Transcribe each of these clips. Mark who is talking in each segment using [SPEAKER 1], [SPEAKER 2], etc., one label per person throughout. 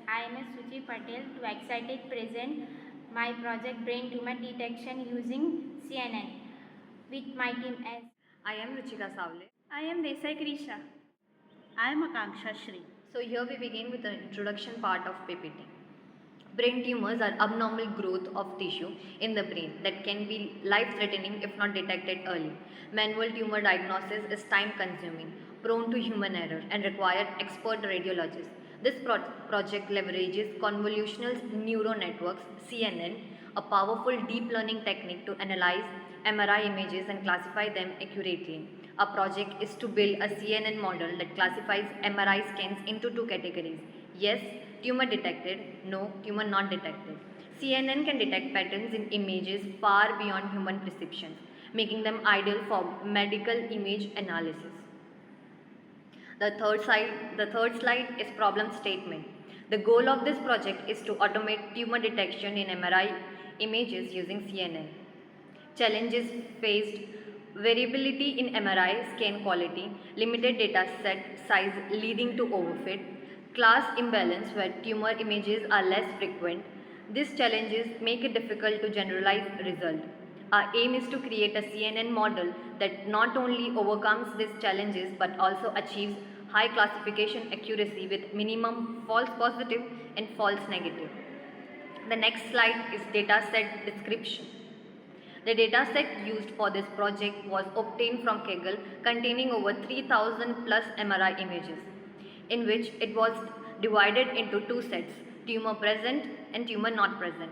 [SPEAKER 1] I am Suchi Patel to excited present my project brain tumor detection using CNN with my team as
[SPEAKER 2] I am Ruchika Savle.
[SPEAKER 3] I am Desai Krisha.
[SPEAKER 4] I am Akanksha Shri.
[SPEAKER 2] So here we begin with the introduction part of PPT. Brain tumors are abnormal growth of tissue in the brain that can be life-threatening if not detected early. Manual tumor diagnosis is time-consuming, prone to human error, and requires expert radiologists. This project leverages convolutional neural networks (CNN), a powerful deep learning technique to analyze MRI images and classify them accurately. Our project is to build a CNN model that classifies MRI scans into two categories: yes, tumor detected, no, tumor not detected. CNN can detect patterns in images far beyond human perception, making them ideal for medical image analysis. The third slide is problem statement. The goal of this project is to automate tumor detection in MRI images using CNN. Challenges faced: variability in MRI scan quality, limited data set size leading to overfit, class imbalance where tumor images are less frequent. These challenges make it difficult to generalize result. Our aim is to create a CNN model that not only overcomes these challenges but also achieves high classification accuracy with minimum false positive and false negative. The next slide is dataset description. The dataset used for this project was obtained from Kaggle, containing over 3000 plus MRI images, in which it was divided into two sets: tumor present and tumor not present.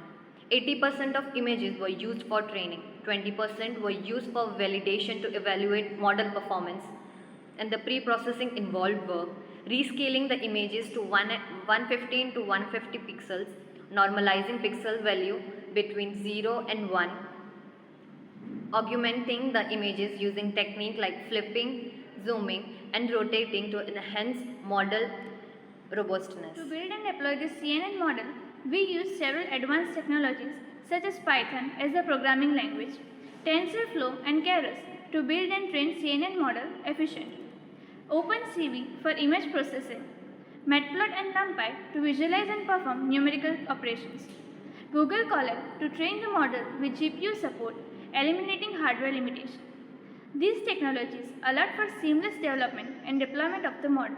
[SPEAKER 2] 80% of images were used for training, 20% were used for validation to evaluate model performance, and the pre-processing involved were rescaling the images to 115 to 150 pixels, normalizing pixel value between 0 and 1, augmenting the images using techniques like flipping, zooming, and rotating to enhance model robustness.
[SPEAKER 3] To build and deploy this CNN model, we use several advanced technologies such as Python as the programming language, TensorFlow and Keras to build and train CNN model efficiently, OpenCV for image processing, Matplotlib and NumPy to visualize and perform numerical operations, Google Colab to train the model with GPU support, eliminating hardware limitations. These technologies allow for seamless development and deployment of the model.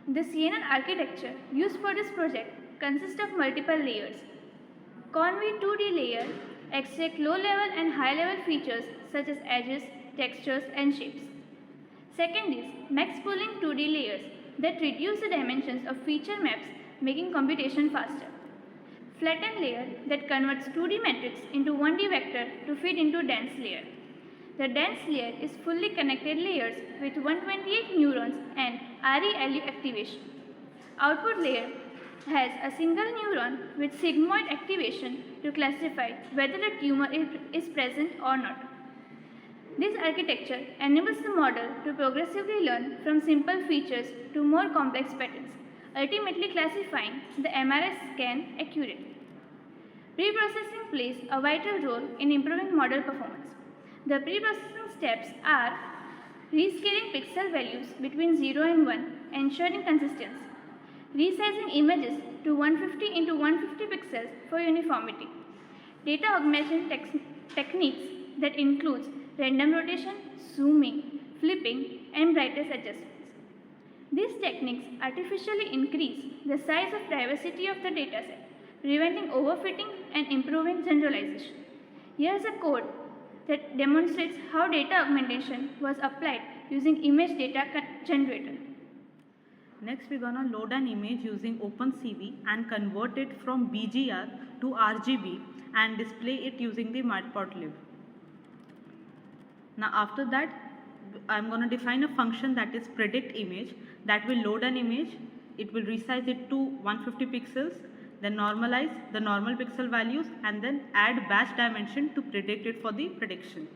[SPEAKER 3] The CNN architecture used for this project consists of multiple layers. Conv 2D layer extract low-level and high-level features such as edges, textures, and shapes. Second is max pooling 2D layers that reduce the dimensions of feature maps, making computation faster. Flatten layer that converts 2D matrix into 1D vector to feed into dense layer. The dense layer is fully connected layers with 128 neurons and ReLU activation. Output layer has a single neuron with sigmoid activation to classify whether a tumor is present or not. This architecture enables the model to progressively learn from simple features to more complex patterns, ultimately classifying the MRI scan accurately. Pre-processing plays a vital role in improving model performance. The pre-processing steps are rescaling pixel values between 0 and 1, ensuring consistency, resizing images to 150 into 150 pixels for uniformity, data augmentation techniques that includes random rotation, zooming, flipping, and brightness adjustments. These techniques artificially increase the size of diversity of the dataset, preventing overfitting and improving generalization. Here is a code that demonstrates how data augmentation was applied using image data generator.
[SPEAKER 4] Next, we're gonna load an image using OpenCV and convert it from BGR to RGB and display it using the Matplotlib. Now after that, I'm going to define a function that is predict image that will load an image. It will resize it to 150 pixels, then normalize the normal pixel values and then add batch dimension to predict it for the prediction.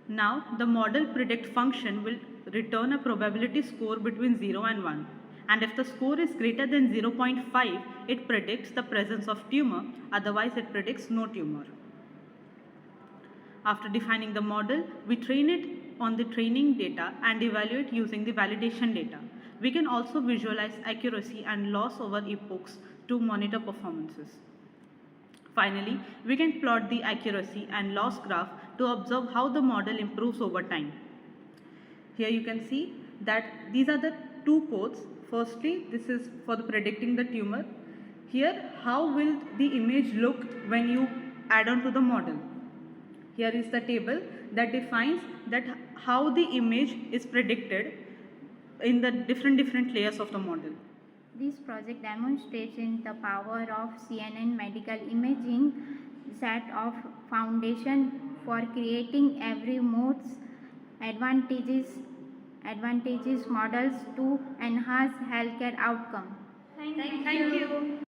[SPEAKER 4] Now the model predict function will return a probability score between 0 and 1. And if the score is greater than 0.5, it predicts the presence of tumor, otherwise it predicts no tumor. After defining the model, we train it on the training data and evaluate using the validation data. we can also visualize accuracy and loss over epochs to monitor performances. Finally, we can plot the accuracy and loss graph to observe how the model improves over time. Here you can see that these are the two codes. Firstly, this is for the predicting the tumor. Here, how will the image look when you add on to the model? Here is the table that defines that how the image is predicted in the different layers of the model.
[SPEAKER 1] This project demonstrates in the power of CNN medical imaging set of foundation for creating every mode's advantages models to enhance healthcare outcome.
[SPEAKER 3] Thank you.